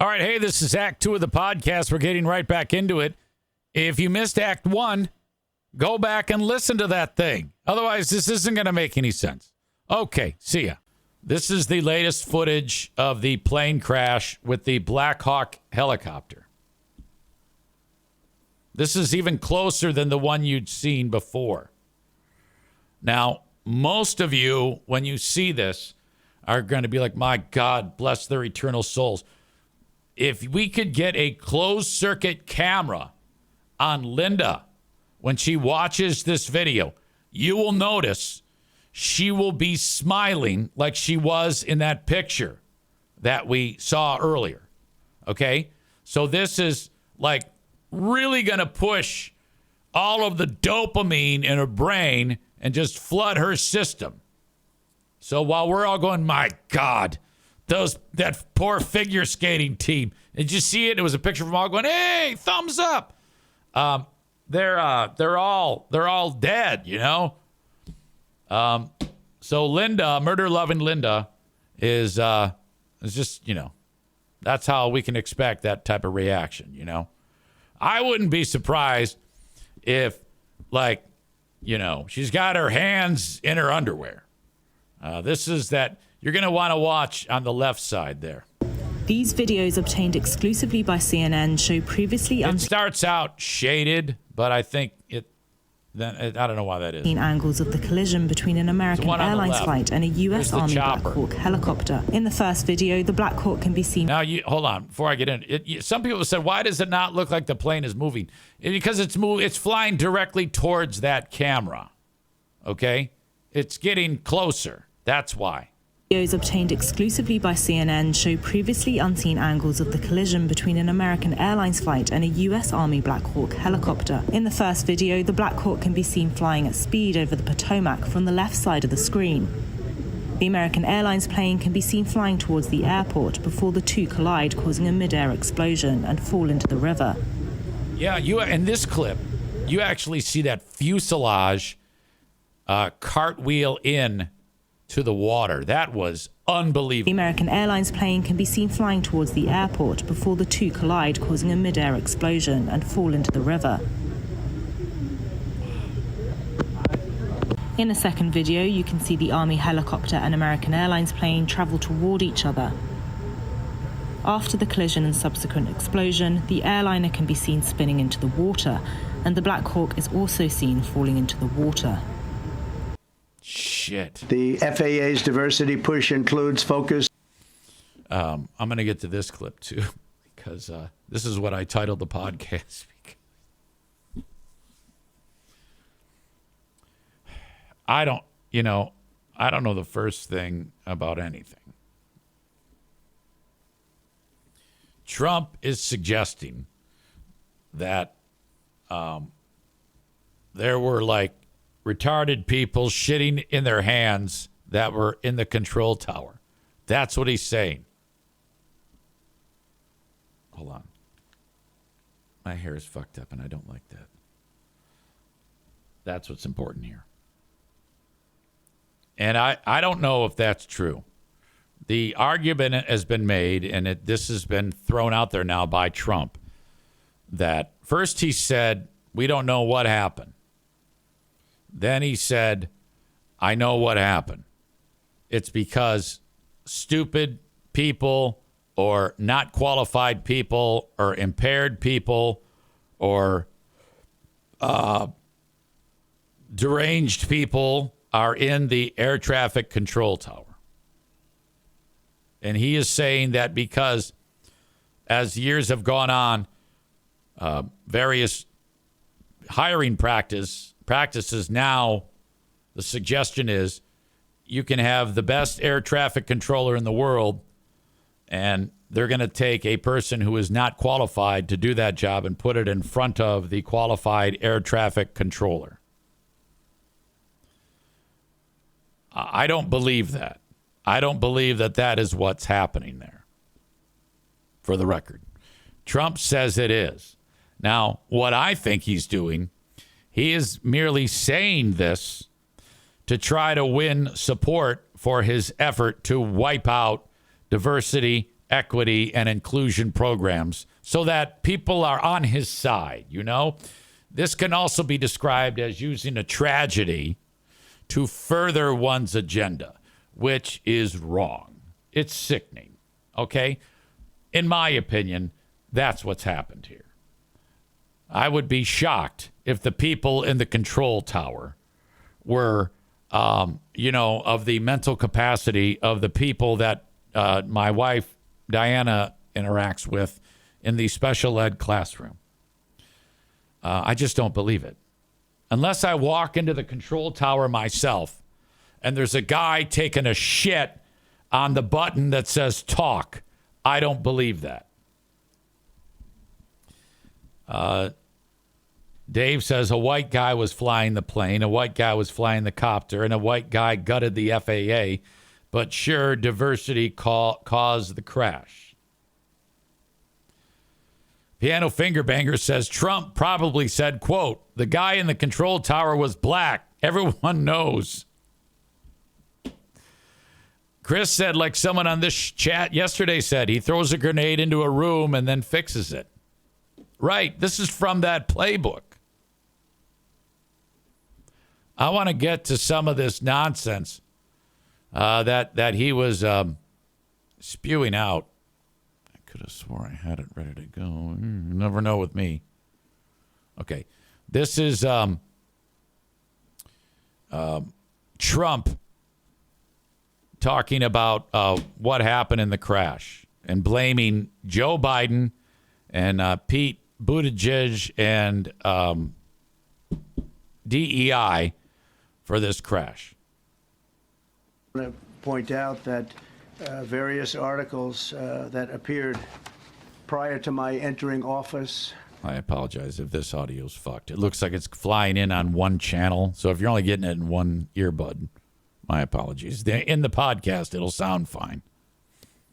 All right, hey, this is Act 2 of the podcast. We're getting right back into it. If you missed Act 1, go back and listen to that thing. Otherwise, this isn't going to make any sense. Okay, see ya. This is the latest footage of the plane crash with the Black Hawk helicopter. This is even closer than the one you'd seen before. Now, most of you, when you see this, are going to be like, my God, bless their eternal souls. If we could get a closed-circuit camera on Linda when she watches this video, you will notice she will be smiling like she was in that picture that we saw earlier. Okay? So this is like really going to push all of the dopamine in her brain and just flood her system. So while we're all going, my God, that poor figure skating team. Did you see it? It was a picture from all going, hey, thumbs up. They're all dead, you know. So Linda, murder-loving Linda, is just, you know, that's how we can expect that type of reaction, you know. I wouldn't be surprised if, like, you know, she's got her hands in her underwear. This is that you're going to want to watch on the left side there. These videos obtained exclusively by CNN show previously It starts out shaded, but I think I don't know why that is. Angles of the collision between an American Airlines flight and a U.S. Army Black Hawk helicopter. In the first video, the Black Hawk can be seen. Now, hold on before I get in. Some people have said, why does it not look like the plane is moving? Because it's flying directly towards that camera. Okay, it's getting closer. That's why. Videos obtained exclusively by CNN show previously unseen angles of the collision between an American Airlines flight and a U.S. Army Black Hawk helicopter. In the first video, the Black Hawk can be seen flying at speed over the Potomac from the left side of the screen. The American Airlines plane can be seen flying towards the airport before the two collide, causing a mid-air explosion and fall into the river. Yeah, in this clip, you actually see that fuselage cartwheel in to the water. That was unbelievable. The American Airlines plane can be seen flying towards the airport before the two collide, causing a mid-air explosion and fall into the river. In a second video, you can see the Army helicopter and American Airlines plane travel toward each other. After the collision and subsequent explosion, the airliner can be seen spinning into the water, and the Black Hawk is also seen falling into the water. Shit. The FAA's diversity push includes focus. I'm going to get to this clip, too, because this is what I titled the podcast. I don't know the first thing about anything. Trump is suggesting that there were like retarded people shitting in their hands that were in the control tower. That's what he's saying. Hold on. My hair is fucked up and I don't like that. That's what's important here. And I don't know if that's true. The argument has been made, and this has been thrown out there now by Trump, that first he said, we don't know what happened. Then he said, I know what happened. It's because stupid people or not qualified people or impaired people or deranged people are in the air traffic control tower. And he is saying that because as years have gone on, various hiring practices now, the suggestion is you can have the best air traffic controller in the world, and they're going to take a person who is not qualified to do that job and put it in front of the qualified air traffic controller. I don't believe that. I don't believe that that is what's happening there, for the record. Trump says it is. Now, what I think he's doing, he is merely saying this to try to win support for his effort to wipe out diversity, equity and inclusion programs so that people are on his side, you know? This can also be described as using a tragedy to further one's agenda, which is wrong. It's sickening, okay? In my opinion, that's what's happened here. I would be shocked if the people in the control tower were, of the mental capacity of the people that my wife, Diana, interacts with in the special ed classroom. I just don't believe it. Unless I walk into the control tower myself and there's a guy taking a shit on the button that says talk, I don't believe that. Dave says a white guy was flying the plane, a white guy was flying the copter, and a white guy gutted the FAA. But sure, diversity caused the crash. Piano Fingerbanger says Trump probably said, quote, the guy in the control tower was black. Everyone knows. Chris said, like someone on this chat yesterday said, he throws a grenade into a room and then fixes it. Right. This is from that playbook. I want to get to some of this nonsense that he was spewing out. I could have swore I had it ready to go. You never know with me. Okay. This is Trump talking about what happened in the crash and blaming Joe Biden and Pete Buttigieg and DEI for this crash. I want to point out that various articles that appeared prior to my entering office. I apologize if this audio's fucked. It looks like it's flying in on one channel. So if you're only getting it in one earbud, my apologies. In the podcast, it'll sound fine.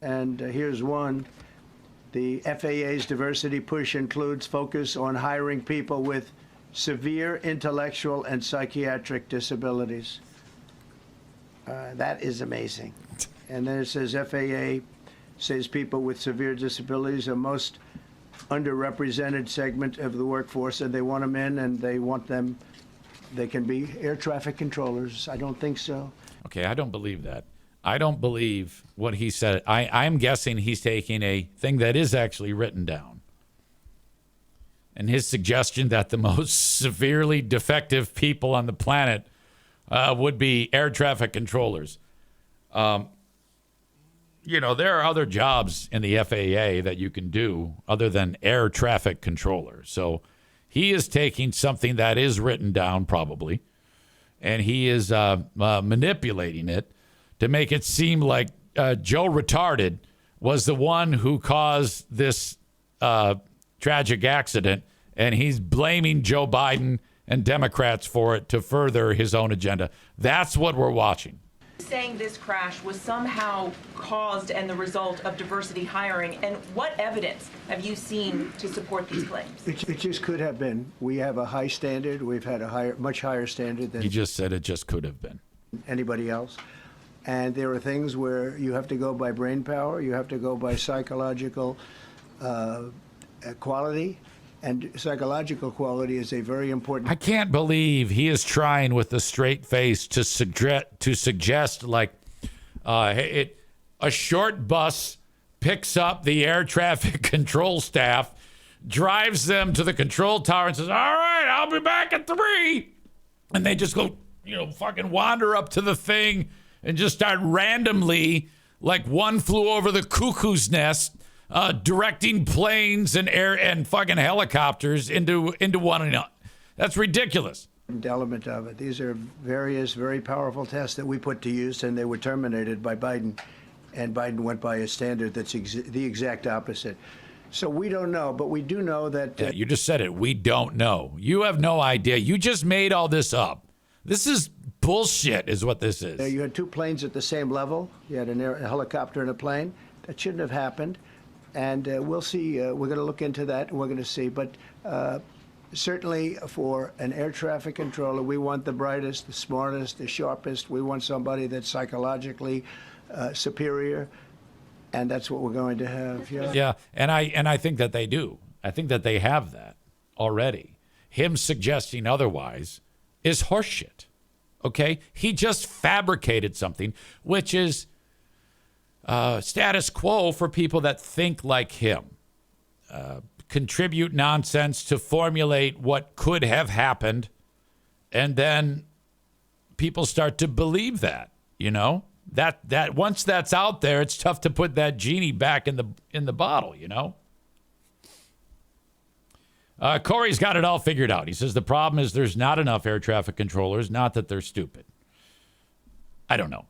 And here's one. The FAA's diversity push includes focus on hiring people with severe intellectual and psychiatric disabilities. That is amazing. And then it says FAA says people with severe disabilities are most underrepresented segment of the workforce, and they want them in, and they want them, they can be air traffic controllers. I don't think so. Okay, I don't believe that. I don't believe what he said. I'm guessing he's taking a thing that is actually written down. And his suggestion that the most severely defective people on the planet would be air traffic controllers. There are other jobs in the FAA that you can do other than air traffic controller. So he is taking something that is written down probably, and he is manipulating it to make it seem like Joe Retarded was the one who caused this tragic accident, and he's blaming Joe Biden and Democrats for it to further his own agenda. That's what we're watching. Saying this crash was somehow caused and the result of diversity hiring, and what evidence have you seen to support these claims? It just could have been. We have a high standard. We've had a much higher standard than He just said it just could have been. Anybody else. And there are things where you have to go by brain power, you have to go by psychological quality, and psychological quality is a very important. I can't believe he is trying with a straight face to suggest like a short bus picks up the air traffic control staff, drives them to the control tower and says, all right, I'll be back at 3. And they just go, fucking wander up to the thing and just start randomly, like one flew over the cuckoo's nest, directing planes and air and fucking helicopters into one another. That's ridiculous. Element of it. These are various very powerful tests that we put to use, and they were terminated by Biden, and Biden went by a standard that's the exact opposite. So we don't know, but we do know that. Yeah, you just said it. We don't know. You have no idea. You just made all this up. This is bullshit, is what this is. You had 2 planes at the same level. You had a helicopter and a plane. That shouldn't have happened. And we'll see. We're going to look into that, and we're going to see. But certainly for an air traffic controller, we want the brightest, the smartest, the sharpest. We want somebody that's psychologically superior. And that's what we're going to have. Yeah. Yeah, and I think that they do. I think that they have that already. Him suggesting otherwise is horseshit. Okay? He just fabricated something, which is status quo for people that think like him. Contribute nonsense to formulate what could have happened, and then people start to believe that, you know? That once that's out there, it's tough to put that genie back in the bottle, you know? Corey's got it all figured out. He says the problem is there's not enough air traffic controllers, not that they're stupid. I don't know.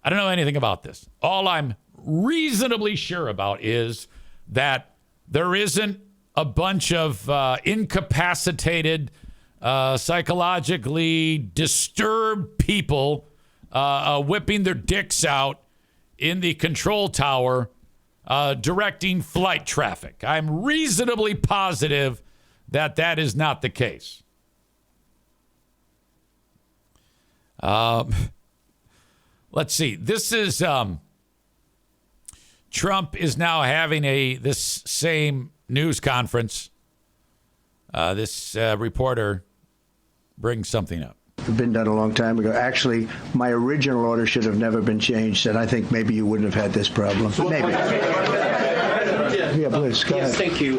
I don't know anything about this. All I'm reasonably sure about is that there isn't a bunch of incapacitated, psychologically disturbed people whipping their dicks out in the control tower, directing flight traffic. I'm reasonably positive that that is not the case. Let's see. This is Trump is now having this same news conference. This reporter brings something up. Been done a long time ago. Actually, my original order should have never been changed, and I think maybe you wouldn't have had this problem. Maybe. Yeah, please, go ahead. Yes, thank you.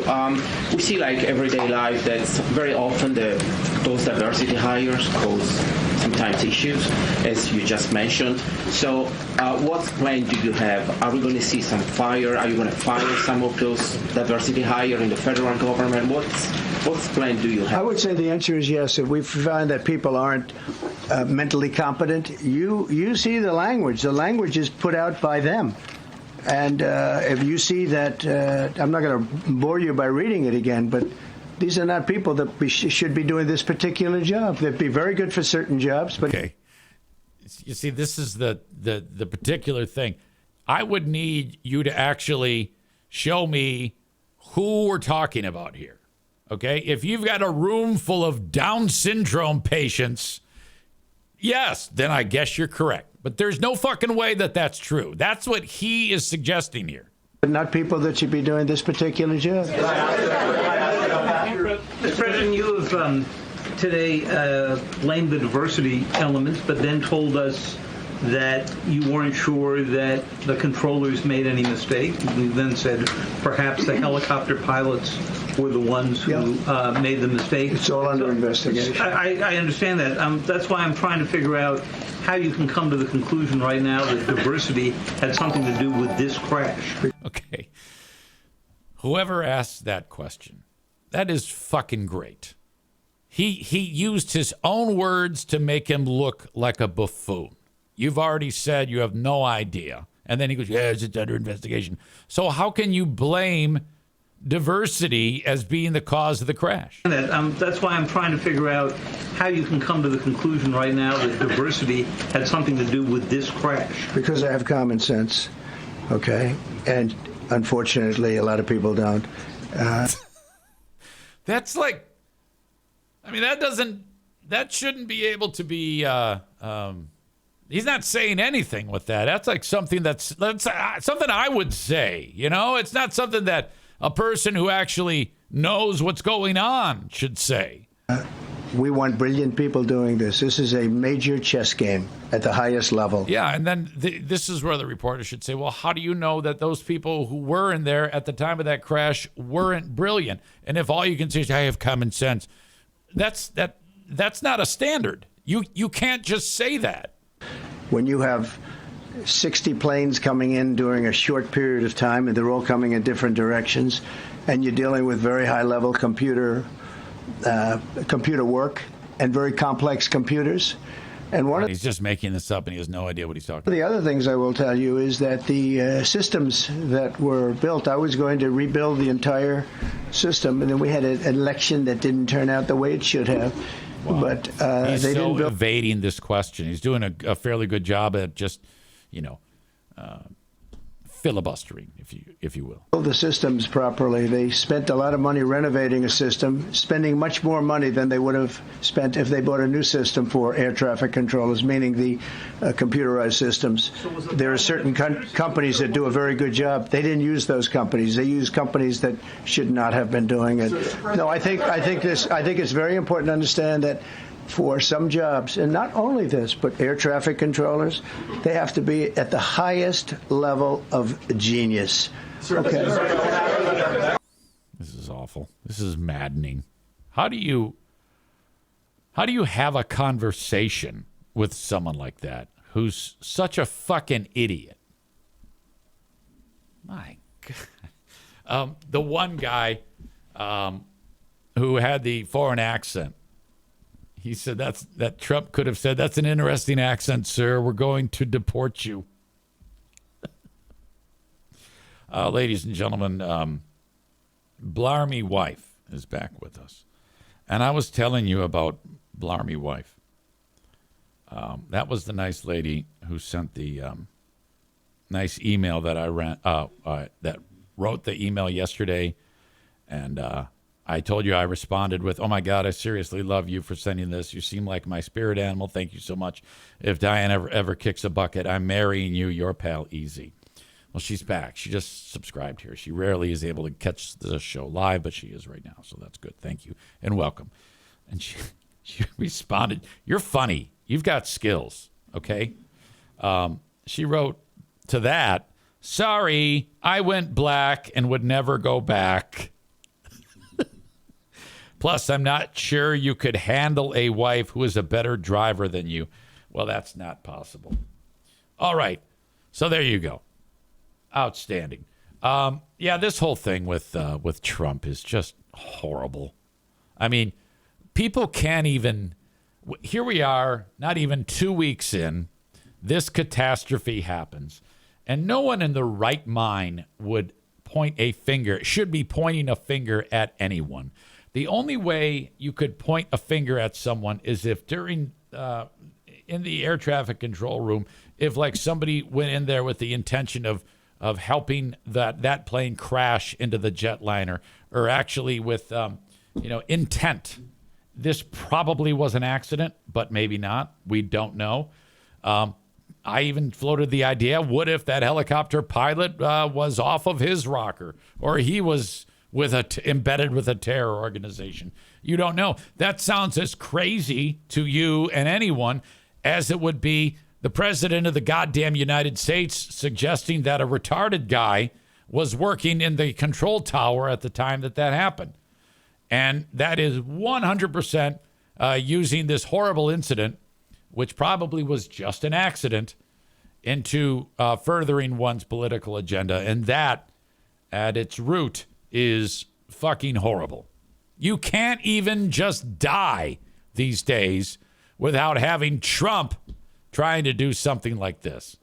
We see like everyday life that very often those diversity hires cause sometimes issues, as you just mentioned. So what plan do you have? Are we going to see some fire? Are you going to fire some of those diversity hires in the federal government? What plan do you have? I would say the answer is yes. If we find that people aren't mentally competent, you see the language. The language is put out by them. And if you see that, I'm not going to bore you by reading it again, but these are not people that should be doing this particular job. They'd be very good for certain jobs. But okay. You see, this is the particular thing. I would need you to actually show me who we're talking about here. Okay? If you've got a room full of Down syndrome patients, yes, then I guess you're correct. But there's no fucking way that that's true. That's what he is suggesting here. But not people that should be doing this particular job. Mr. President, you have today blamed the diversity elements, but then told us that you weren't sure that the controllers made any mistake. You then said perhaps the helicopter pilots were the ones who made the mistake. It's all under investigation. I understand that. That's why I'm trying to figure out how you can come to the conclusion right now that diversity had something to do with this crash. Okay. Whoever asked that question, that is fucking great. He used his own words to make him look like a buffoon. You've already said you have no idea. And then he goes, yeah, it's under investigation. So how can you blame diversity as being the cause of the crash? That's why I'm trying to figure out how you can come to the conclusion right now that diversity had something to do with this crash. Because I have common sense, okay? And unfortunately, a lot of people don't. That's like, I mean, that shouldn't be able to be, he's not saying anything with that. That's like something that's something I would say, you know? It's not something that a person who actually knows what's going on should say. We want brilliant people doing this. This is a major chess game at the highest level. Yeah, and then this is where the reporter should say, well, how do you know that those people who were in there at the time of that crash weren't brilliant? And if all you can say is, I have common sense, that's not a standard. You can't just say that. When you have 60 planes coming in during a short period of time, and they're all coming in different directions, and you're dealing with very high-level computer work and very complex computers. And he's just making this up, and he has no idea what he's talking about. The other things I will tell you is that the systems that were built, I was going to rebuild the entire system, and then we had an election that didn't turn out the way it should have. Wow. But he's they didn't build. Evading this question. He's doing a fairly good job at just, filibustering, if you will. The systems properly. They spent a lot of money renovating a system, spending much more money than they would have spent if they bought a new system for air traffic controllers, meaning the computerized systems. There are certain companies that do a very good job. They didn't use those companies. They used companies that should not have been doing it. No, I think it's very important to understand that for some jobs, and not only this, but air traffic controllers, they have to be at the highest level of genius. Okay. This is awful. This is maddening. How do you have a conversation with someone like that who's such a fucking idiot? My God. The one guy who had the foreign accent, he said that Trump could have said, "That's an interesting accent, sir. We're going to deport you." Ladies and gentlemen, Blarmy Wife is back with us. And I was telling you about Blarmy Wife. That was the nice lady who sent the nice email that I ran, that wrote the email yesterday. And I told you I responded with, "Oh my God, I seriously love you for sending this. You seem like my spirit animal. Thank you so much. If Diane ever kicks a bucket, I'm marrying you, your pal, Easy." Well, she's back. She just subscribed here. She rarely is able to catch the show live, but she is right now. So that's good. Thank you and welcome. And she responded, "You're funny. You've got skills." Okay. She wrote to that, "Sorry, I went black and would never go back. Plus, I'm not sure you could handle a wife who is a better driver than you." Well, that's not possible. All right. So there you go. Outstanding. Yeah, this whole thing with Trump is just horrible. I mean, people can't even... Here we are, not even 2 weeks in. This catastrophe happens. And no one in the right mind would point a finger, should be pointing a finger at anyone. The only way you could point a finger at someone is if during, in the air traffic control room, if like somebody went in there with the intention of helping that plane crash into the jetliner, or actually with, intent. This probably was an accident, but maybe not. We don't know. I even floated the idea, what if that helicopter pilot was off of his rocker, or he was embedded with a terror organization? You don't know. That sounds as crazy to you and anyone as it would be the president of the goddamn United States suggesting that a retarded guy was working in the control tower at the time that happened. And that is 100% using this horrible incident, which probably was just an accident, into furthering one's political agenda. And that, at its root, is fucking horrible. You can't even just die these days without having Trump trying to do something like this.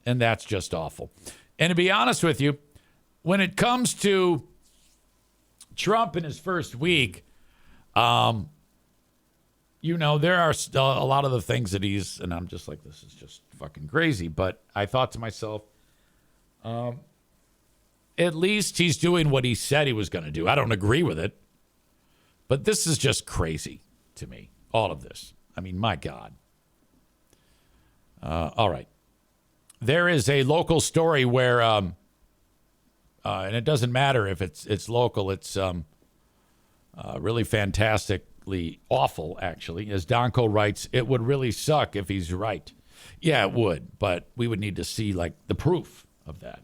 And that's just awful. And to be honest with you, when it comes to Trump in his first week, there are a lot of the things that he's, and I'm just like, this is just fucking crazy. But I thought to myself, at least he's doing what he said he was going to do. I don't agree with it, but this is just crazy to me, all of this. I mean, my God. All right. There is a local story where, and it doesn't matter if it's local, it's really fantastically awful, actually. As Donko writes, it would really suck if he's right. Yeah, it would, but we would need to see, like, the proof of that,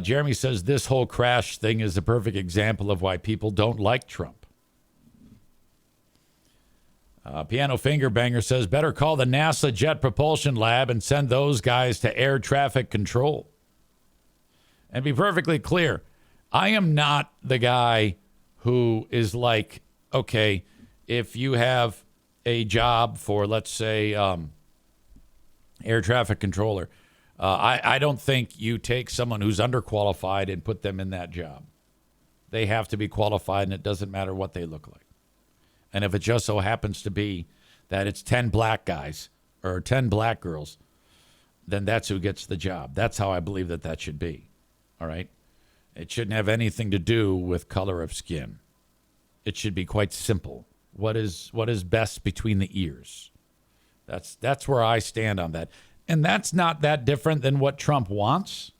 Jeremy says this whole crash thing is a perfect example of why people don't like Trump. Piano Finger Banger says, better call the NASA Jet Propulsion Lab and send those guys to air traffic control. And be perfectly clear, I am not the guy who is like, okay, if you have a job for, let's say, air traffic controller, I don't think you take someone who's underqualified and put them in that job. They have to be qualified, and it doesn't matter what they look like. And if it just so happens to be that it's 10 black guys or 10 black girls, then that's who gets the job. That's how I believe that should be. All right? It shouldn't have anything to do with color of skin. It should be quite simple. What is best between the ears? That's where I stand on that. And that's not that different than what Trump wants.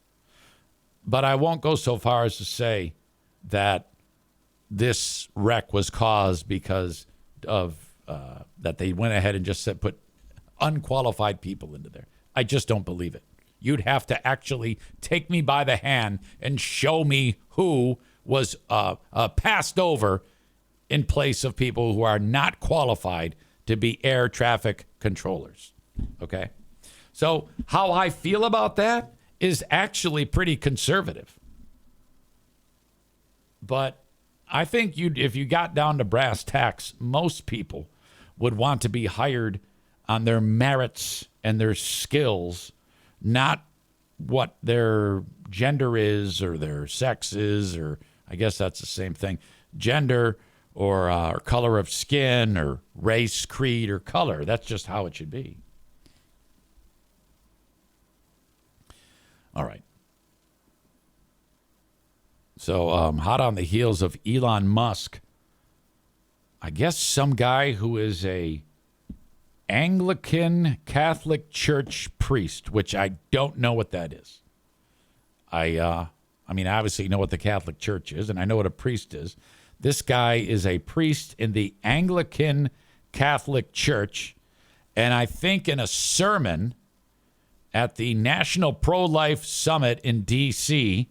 But I won't go so far as to say that this wreck was caused because of that they went ahead and just put unqualified people into there. I just don't believe it. You'd have to actually take me by the hand and show me who was passed over in place of people who are not qualified to be air traffic controllers. Okay? So how I feel about that is actually pretty conservative. But I think if you got down to brass tacks, most people would want to be hired on their merits and their skills, not what their gender is or their sex is, or I guess that's the same thing, gender or color of skin or race, creed, or color. That's just how it should be. All right. So hot on the heels of Elon Musk, I guess some guy who is a Anglican Catholic Church priest, which I don't know what that is. I mean, I obviously know what the Catholic Church is, and I know what a priest is. This guy is a priest in the Anglican Catholic Church, and I think in a sermon at the National Pro-Life Summit in D.C.,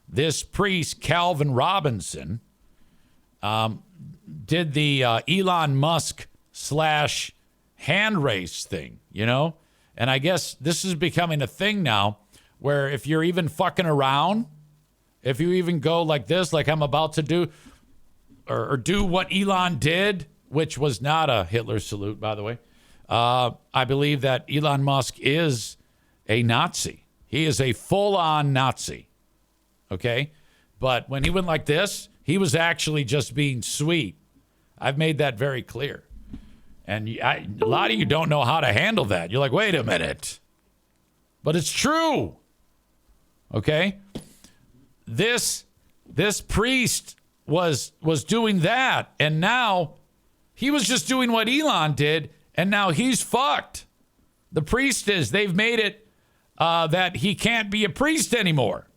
this priest, Calvin Robinson, did the Elon Musk / hand race thing, you know? And I guess this is becoming a thing now where if you're even fucking around, if you even go like this, like I'm about to do, or do what Elon did, which was not a Hitler salute, by the way, I believe that Elon Musk is a Nazi. He is a full-on Nazi. Okay? But when he went like this, he was actually just being sweet. I've made that very clear. And a lot of you don't know how to handle that. You're like, wait a minute. But it's true. Okay? This priest was doing that. And now he was just doing what Elon did. And now he's fucked. The priest is. They've made it that he can't be a priest anymore.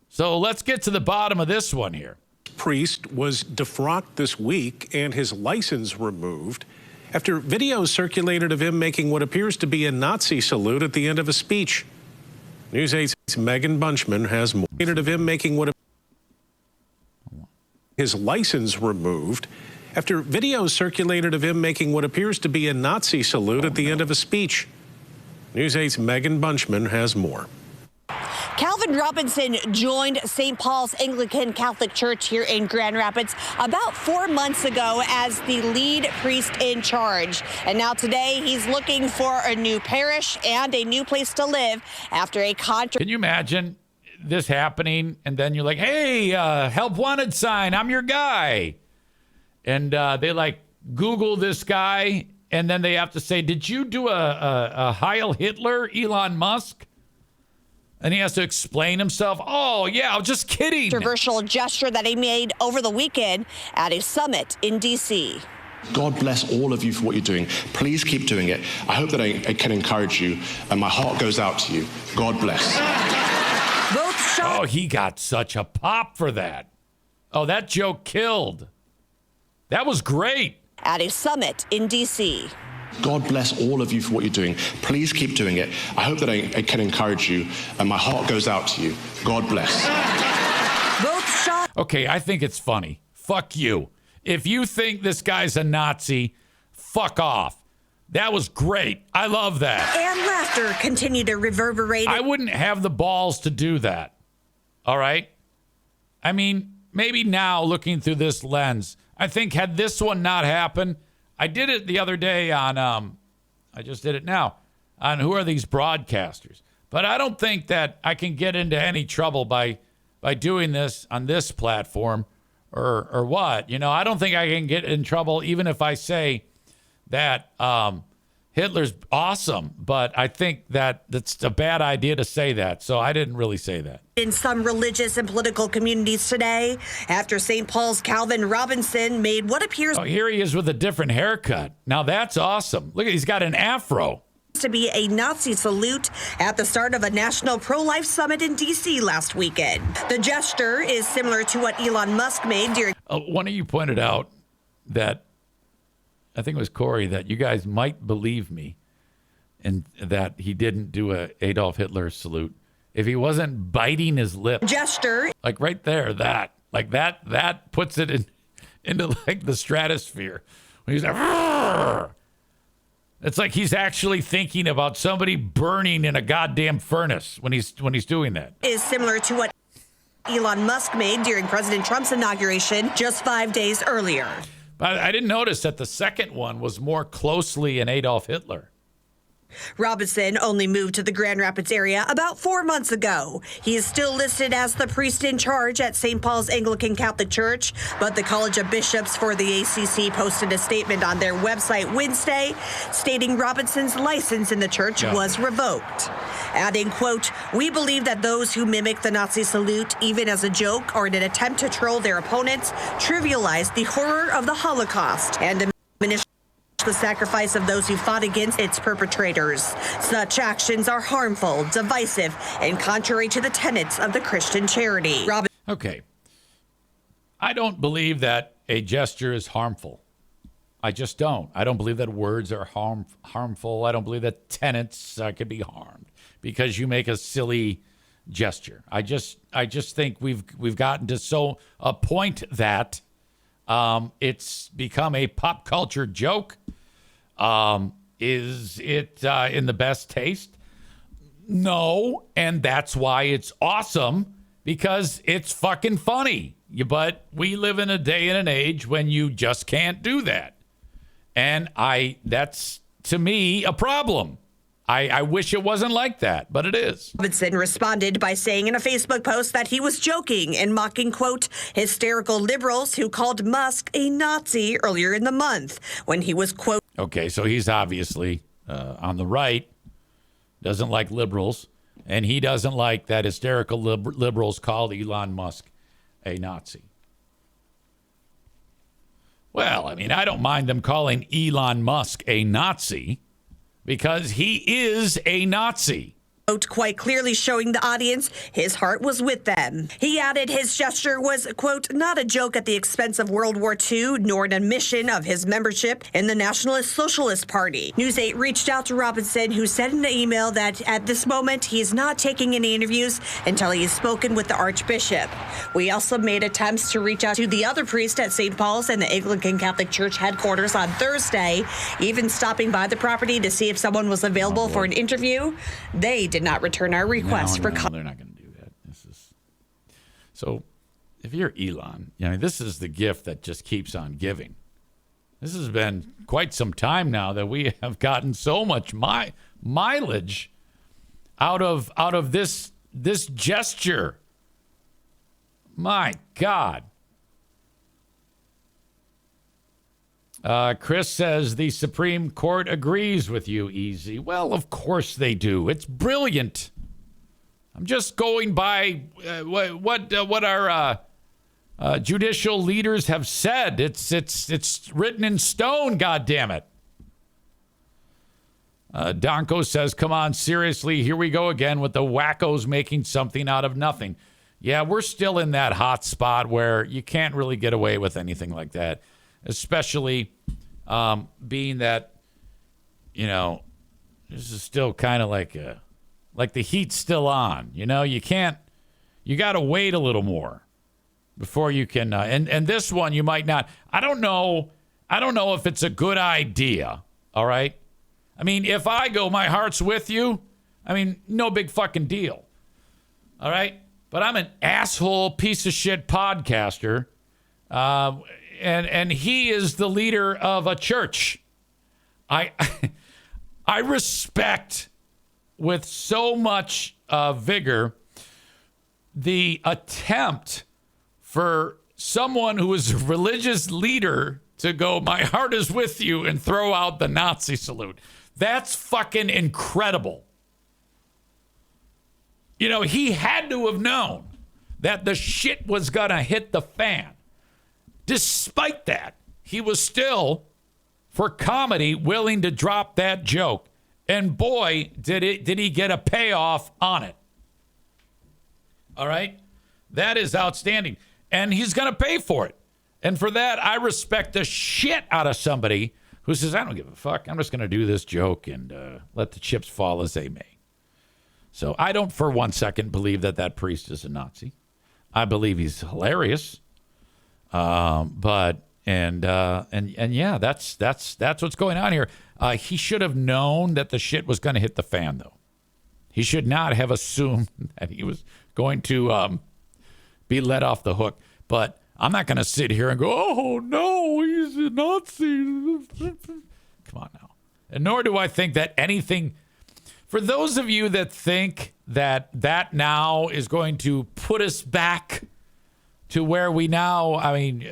So let's get to the bottom of this one here. Priest was defrocked this week and his license removed after videos circulated of him making what appears to be a Nazi salute at the end of a speech. News 8's Megan Bunchman has more of him making what his license removed after videos circulated of him making what appears to be a Nazi salute at the end of a speech. News 8's Megan Bunchman has more. Calvin Robinson joined St. Paul's Anglican Catholic Church here in Grand Rapids about 4 months ago as the lead priest in charge. And now today he's looking for a new parish and a new place to live after a contract. Can you imagine this happening? And then you're like, hey, help wanted sign. I'm your guy. And they like Google this guy. And then they have to say, did you do a Heil Hitler, Elon Musk? And he has to explain himself. Oh, yeah, I'm just kidding. Controversial gesture that he made over the weekend at a summit in D.C. God bless all of you for what you're doing. Please keep doing it. I hope that I can encourage you, and my heart goes out to you. God bless. Oh, he got such a pop for that. Oh, that joke killed. That was great. At a summit in D.C. God bless all of you for what you're doing. Please keep doing it. I hope that I can encourage you, and my heart goes out to you. God bless. Okay, I think it's funny. Fuck you. If you think this guy's a Nazi, fuck off. That was great. I love that. And laughter continued to reverberate. I wouldn't have the balls to do that. All right? I mean, maybe now looking through this lens, I think had this one not happened, I did it the other day on, I just did it now, on who are these broadcasters. But I don't think that I can get into any trouble by doing this on this platform or what. You know, I don't think I can get in trouble even if I say that Hitler's awesome, but I think that's a bad idea to say that. So I didn't really say that. In some religious and political communities today, after St. Paul's Calvin Robinson made what appears here he is with a different haircut. Now that's awesome. Look, he's got an afro. To be a Nazi salute at the start of a national pro-life summit in D.C. last weekend. The gesture is similar to what Elon Musk made during... One of you pointed out that, I think it was Corey, that you guys might believe me and that he didn't do a Adolf Hitler salute if he wasn't biting his lip. Gesture. Like right there, that puts it into like the stratosphere. When he's like, "Rrr!" It's like he's actually thinking about somebody burning in a goddamn furnace when he's doing that. Is similar to what Elon Musk made during President Trump's inauguration just 5 days earlier. But I didn't notice that the second one was more closely an Adolf Hitler. Robinson only moved to the Grand Rapids area about 4 months ago. He is still listed as the priest in charge at St. Paul's Anglican Catholic Church, but the College of Bishops for the ACC posted a statement on their website Wednesday stating Robinson's license in the church was revoked. Adding, quote, "We believe that those who mimic the Nazi salute, even as a joke or in an attempt to troll their opponents, trivialize the horror of the Holocaust and diminish the sacrifice of those who fought against its perpetrators. Such actions are harmful, divisive, and contrary to the tenets of the Christian charity." Okay. I don't believe that a gesture is harmful. I just don't. I don't believe that words are harmful. I don't believe that tenets could be harmed because you make a silly gesture. I just think we've gotten to a point that it's become a pop culture joke. Is it in the best taste? No, and that's why it's awesome, because it's fucking funny. But we live in a day and an age when you just can't do that. And that's, to me, a problem. I wish it wasn't like that, but it is. Robinson responded by saying in a Facebook post that he was joking and mocking, quote, hysterical liberals who called Musk a Nazi earlier in the month when he was, quote. Okay, so he's obviously on the right, doesn't like liberals, and he doesn't like that hysterical liberals called Elon Musk a Nazi. Well, I mean, I don't mind them calling Elon Musk a Nazi, because he is a Nazi. Quite clearly showing the audience his heart was with them. He added his gesture was, quote, not a joke at the expense of World War II, nor an admission of his membership in the Nationalist Socialist Party. News 8 reached out to Robinson, who said in an email that at this moment he is not taking any interviews until he has spoken with the Archbishop. We also made attempts to reach out to the other priest at St. Paul's and the Anglican Catholic Church headquarters on Thursday, even stopping by the property to see if someone was available for an interview. They did not return our request for comment. They're not going to do that. So if you're Elon, this is the gift that just keeps on giving. This has been quite some time now that we have gotten so much mileage out of this gesture. My God. Chris says the Supreme Court agrees with you, EZ. Well, of course they do. It's brilliant. I'm just going by what our judicial leaders have said. It's written in stone. God damn it. Donko says, "Come on, seriously, here we go again with the wackos making something out of nothing." Yeah, we're still in that hot spot where you can't really get away with anything like that. Especially being that, this is still kind of like the heat's still on. You got to wait a little more before you can. And this one you might not. I don't know if it's a good idea. All right. I mean, if I go, my heart's with you. I mean, no big fucking deal. All right. But I'm an asshole piece of shit podcaster. And he is the leader of a church. I respect with so much vigor the attempt for someone who is a religious leader to go, my heart is with you, and throw out the Nazi salute. That's fucking incredible. You know, he had to have known that the shit was going to hit the fan. Despite that, he was still, for comedy, willing to drop that joke. And boy, did he get a payoff on it. All right? That is outstanding. And he's going to pay for it. And for that, I respect the shit out of somebody who says, I don't give a fuck. I'm just going to do this joke and let the chips fall as they may. So I don't for 1 second believe that priest is a Nazi. I believe he's hilarious. But yeah, that's what's going on here. He should have known that the shit was going to hit the fan, though. He should not have assumed that he was going to be let off the hook. But I'm not going to sit here and go, oh, no, he's a Nazi. Come on now. And nor do I think that anything, for those of you that think that now is going to put us back to where we now, I mean,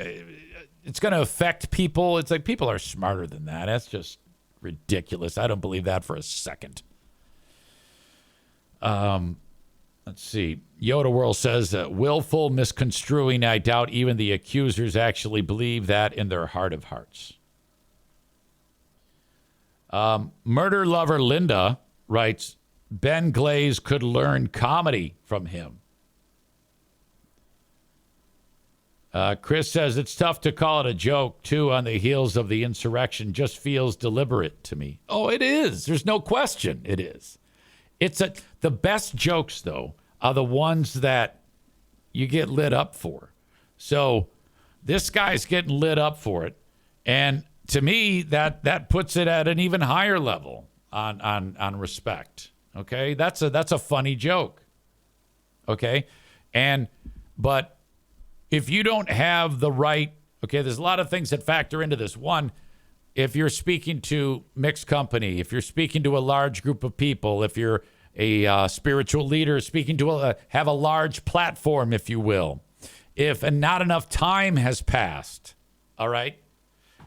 it's going to affect people. It's like people are smarter than that. That's just ridiculous. I don't believe that for a second. Let's see. Yoda World says willful misconstruing. I doubt even the accusers actually believe that in their heart of hearts. Murder lover Linda writes, Ben Glaze could learn comedy from him. Chris says it's tough to call it a joke, too, on the heels of the insurrection. Just feels deliberate to me. Oh, it is. There's no question it is. The best jokes, though, are the ones that you get lit up for. So this guy's getting lit up for it. And to me, that puts it at an even higher level on respect. Okay? That's a funny joke. Okay? But if you don't have the right, okay, there's a lot of things that factor into this. One, if you're speaking to mixed company, if you're speaking to a large group of people, if you're a spiritual leader speaking to have a large platform, if you will, if not enough time has passed, all right?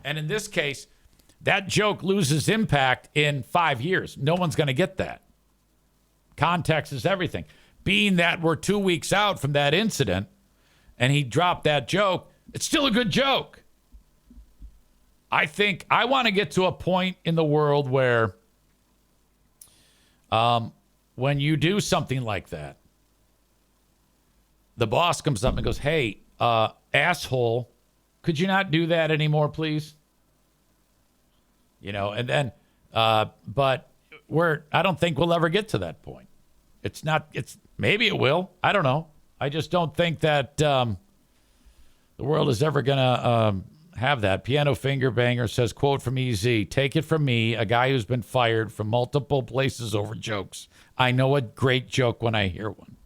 And in this case, that joke loses impact in 5 years. No one's going to get that. Context is everything. Being that we're 2 weeks out from that incident and he dropped that joke, it's still a good joke. I think I want to get to a point in the world where when you do something like that, the boss comes up and goes, hey, asshole, could you not do that anymore, please? You know, and then, but I don't think we'll ever get to that point. Maybe it will. I don't know. I just don't think that the world is ever going to have that. Piano Finger Banger says, quote from EZ, take it from me, a guy who's been fired from multiple places over jokes. I know a great joke when I hear one.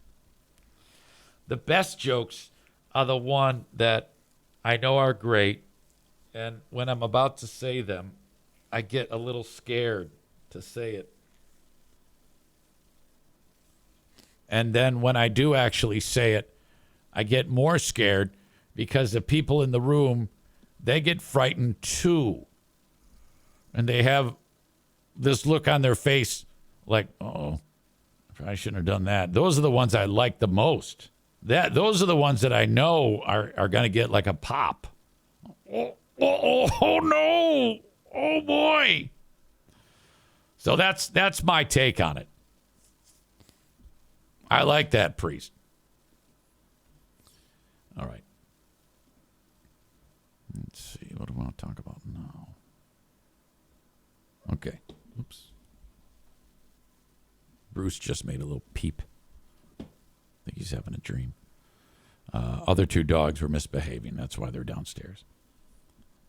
The best jokes are the one that I know are great, and when I'm about to say them, I get a little scared to say it. And then when I do actually say it, I get more scared because the people in the room, they get frightened too. And they have this look on their face like, oh, I shouldn't have done that. Those are the ones I like the most. Those are the ones that I know are going to get like a pop. Oh no. Oh boy. So that's my take on it. I like that, priest. All right. Let's see. What do I want to talk about now? Okay. Oops. Bruce just made a little peep. I think he's having a dream. Other two dogs were misbehaving. That's why they're downstairs.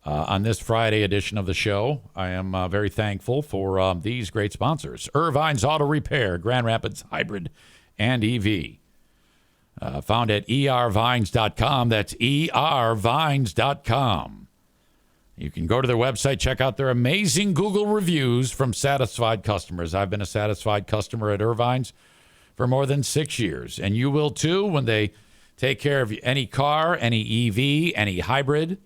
On this Friday edition of the show, I am very thankful for these great sponsors. Irvine's Auto Repair, Grand Rapids Hybrid and EV. Found at ervines.com. That's ervines.com. You can go to their website, check out their amazing Google reviews from satisfied customers. I've been a satisfied customer at Irvine's for more than 6 years, and you will too when they take care of any car, any EV, any hybrid.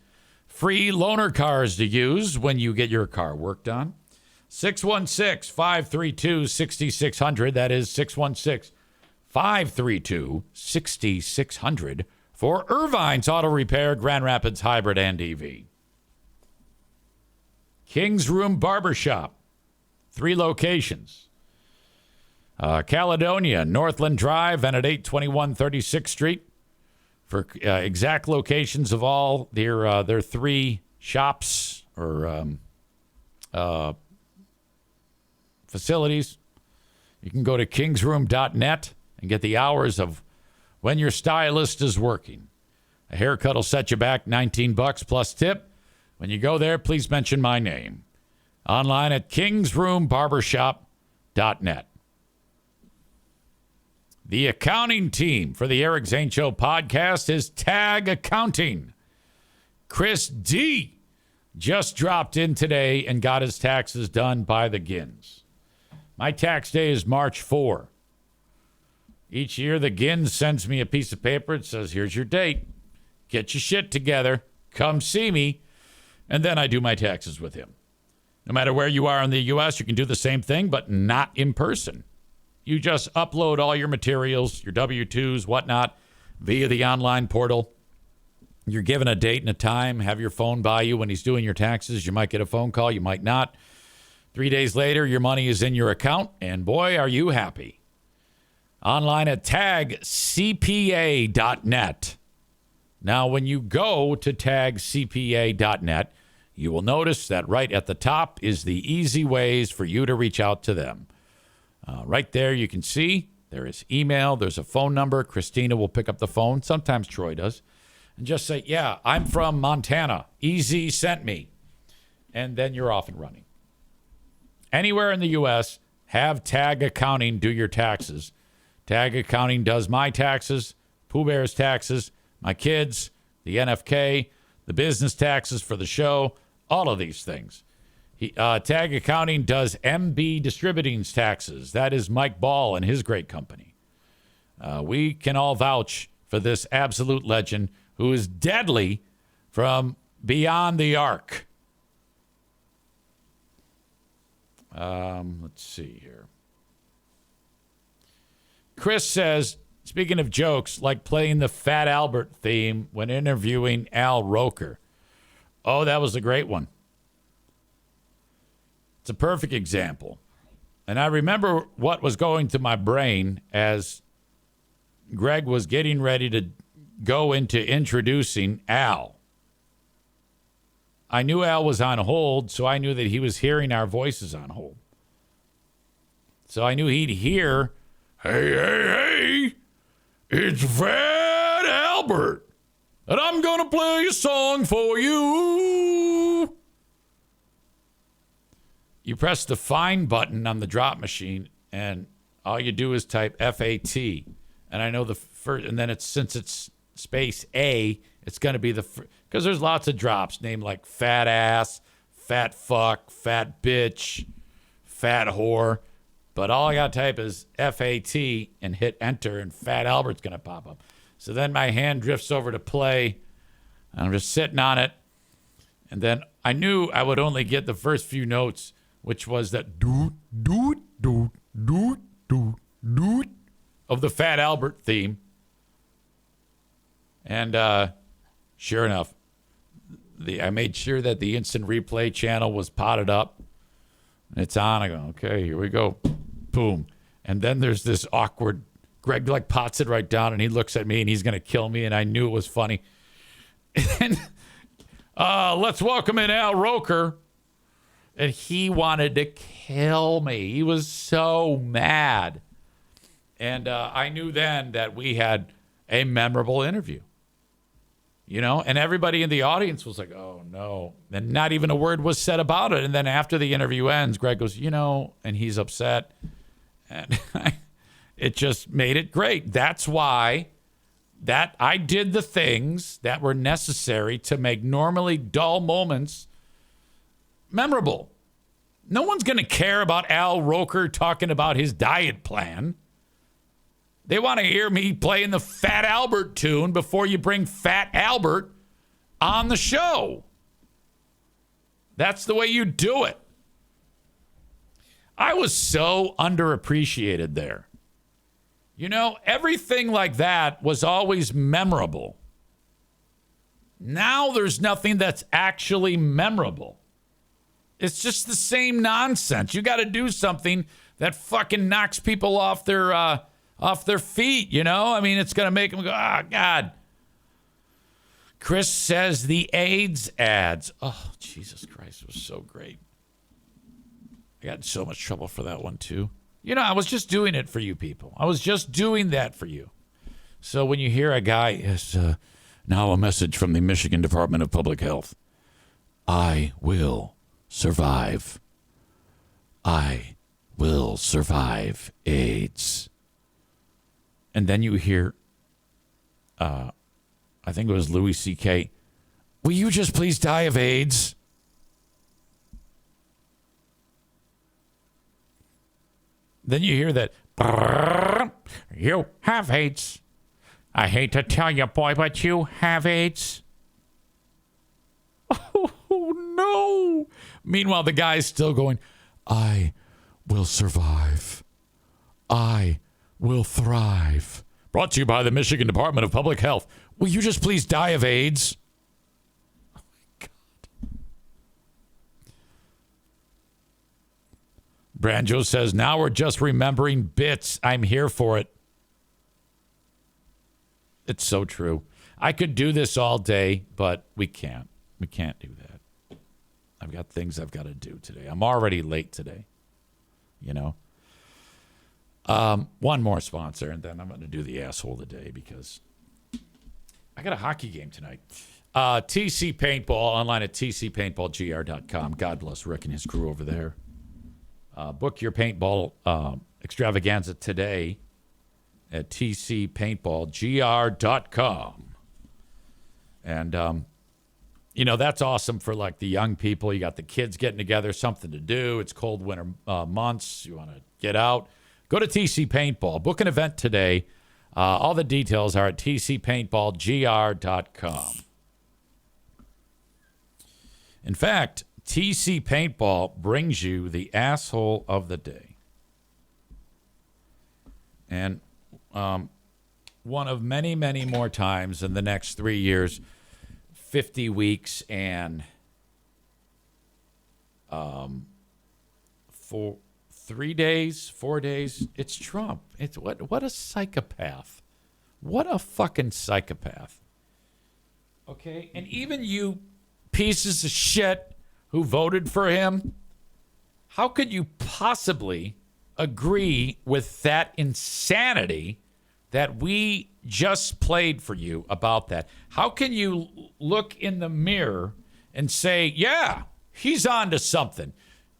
Free loaner cars to use when you get your car worked on. 616-532-6600. That is 616-532-6600 for Irvine's Auto Repair, Grand Rapids Hybrid and EV. King's Room Barbershop, 3 locations. Caledonia, Northland Drive, and at 821 36th Street. For exact locations of all their 3 shops or facilities, you can go to kingsroom.net and get the hours of when your stylist is working. A haircut will set you back $19 plus tip. When you go there, please mention my name. Online at kingsroombarbershop.net. The accounting team for the Eric Zane Show podcast is Tag Accounting. Chris D. just dropped in today and got his taxes done by the Gins. My tax day is March 4. Each year, the Gins sends me a piece of paper. It says, here's your date. Get your shit together. Come see me. And then I do my taxes with him. No matter where you are in the U.S., you can do the same thing, but not in person. You just upload all your materials, your W-2s, whatnot, via the online portal. You're given a date and a time. Have your phone by you when he's doing your taxes. You might get a phone call. You might not. 3 days later, your money is in your account, and boy, are you happy. Online at tagcpa.net. Now, when you go to tagcpa.net, you will notice that right at the top is the easy ways for you to reach out to them. Right there, you can see there is email. There's a phone number. Christina will pick up the phone. Sometimes Troy does. And just say, yeah, I'm from Montana. EZ sent me. And then you're off and running. Anywhere in the U.S., have Tag Accounting do your taxes. Tag Accounting does my taxes, Pooh Bear's taxes, my kids, the NFK, the business taxes for the show, all of these things. Tag Accounting does MB Distributing's taxes. That is Mike Ball and his great company. We can all vouch for this absolute legend who is deadly from beyond the arc. Let's see here. Chris says, speaking of jokes, like playing the Fat Albert theme when interviewing Al Roker. Oh, that was a great one. It's a perfect example. And I remember what was going through my brain as Greg was getting ready to go into introducing Al. I knew Al was on hold, so I knew that he was hearing our voices on hold. So I knew he'd hear, hey, it's Fat Albert, and I'm going to play a song for you. You press the find button on the drop machine, and all you do is type FAT. And I know the first, and then since it's space A, it's going to be the first, because there's lots of drops named like fat ass, fat fuck, fat bitch, fat whore. But all I got to type is FAT and hit enter, and Fat Albert's going to pop up. So then my hand drifts over to play, and I'm just sitting on it. And then I knew I would only get the first few notes, which was that doot, doot, doot, doot, doot, doot of the Fat Albert theme. And sure enough, I made sure that the instant replay channel was potted up. It's on. I go, okay, here we go. Boom. And then there's this awkward, Greg like pots it right down, and he looks at me, and he's going to kill me, and I knew it was funny. And let's welcome in Al Roker. And he wanted to kill me. He was so mad. And I knew then that we had a memorable interview. You know, and everybody in the audience was like, oh, no. And not even a word was said about it. And then after the interview ends, Greg goes, you know, and he's upset. And it just made it great. That's why that I did the things that were necessary to make normally dull moments memorable. No one's going to care about Al Roker talking about his diet plan. They want to hear me playing the Fat Albert tune before you bring Fat Albert on the show. That's the way you do it. I was so underappreciated there. You know, everything like that was always memorable. Now there's nothing that's actually memorable. It's just the same nonsense. You got to do something that fucking knocks people off their feet, you know? I mean, it's going to make them go, oh, God. Chris says the AIDS ads. Oh, Jesus Christ, it was so great. I got in so much trouble for that one, too. You know, I was just doing it for you people. I was just doing that for you. So when you hear a guy, yes, now a message from the Michigan Department of Public Health. I will survive. I will survive AIDS. And then you hear, I think it was Louis C.K., will you just please die of AIDS? Then you hear that, you have AIDS. I hate to tell you, boy, but you have AIDS. Oh, no. Meanwhile, the guy's still going, I will survive. I will thrive. Brought to you by the Michigan Department of Public Health. Will you just please die of AIDS? Oh, my God. Branjo says, now we're just remembering bits. I'm here for it. It's so true. I could do this all day, but we can't. We can't do that. I've got things I've got to do today. I'm already late today. You know? One more sponsor, and then I'm going to do the asshole of the day because I got a hockey game tonight. TC Paintball, online at tcpaintballgr.com. God bless Rick and his crew over there. Book your paintball extravaganza today at tcpaintballgr.com. And, you know, that's awesome for, like, the young people. You got the kids getting together, something to do. It's cold winter months. You want to get out. Go to TC Paintball. Book an event today. All the details are at tcpaintballgr.com. In fact, TC Paintball brings you the asshole of the day. And one of many, many more times in the next 3 years, 50 weeks, and 4 days, it's Trump. It's what a psychopath. What a fucking psychopath. Okay? And even you pieces of shit who voted for him, how could you possibly agree with that insanity that we just played for you about that? How can you look in the mirror and say, yeah, he's on to something?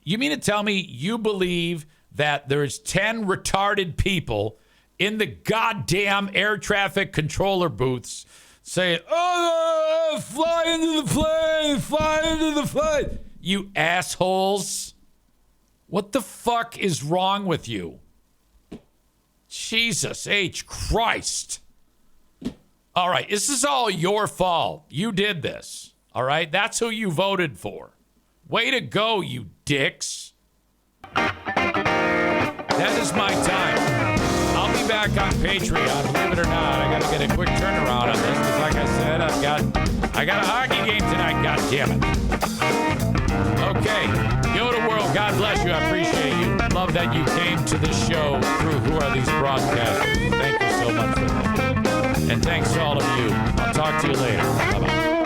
You mean to tell me you believe that there's 10 retarded people in the goddamn air traffic controller booths saying, oh, fly into the plane, fly into the plane? You assholes. What the fuck is wrong with you? Jesus H. Christ. All right, this is all your fault. You did this. All right, that's who you voted for. Way to go, you dicks. That is my time. I'll be back on Patreon, believe it or not. I got to get a quick turnaround on this because, like I said, I got a hockey game tonight. God damn it. Okay, Yoda World, God bless you. I appreciate you. Love that you came to the show through Who Are These Broadcasters. Thank you so much for that. And thanks to all of you. I'll talk to you later. Bye-bye.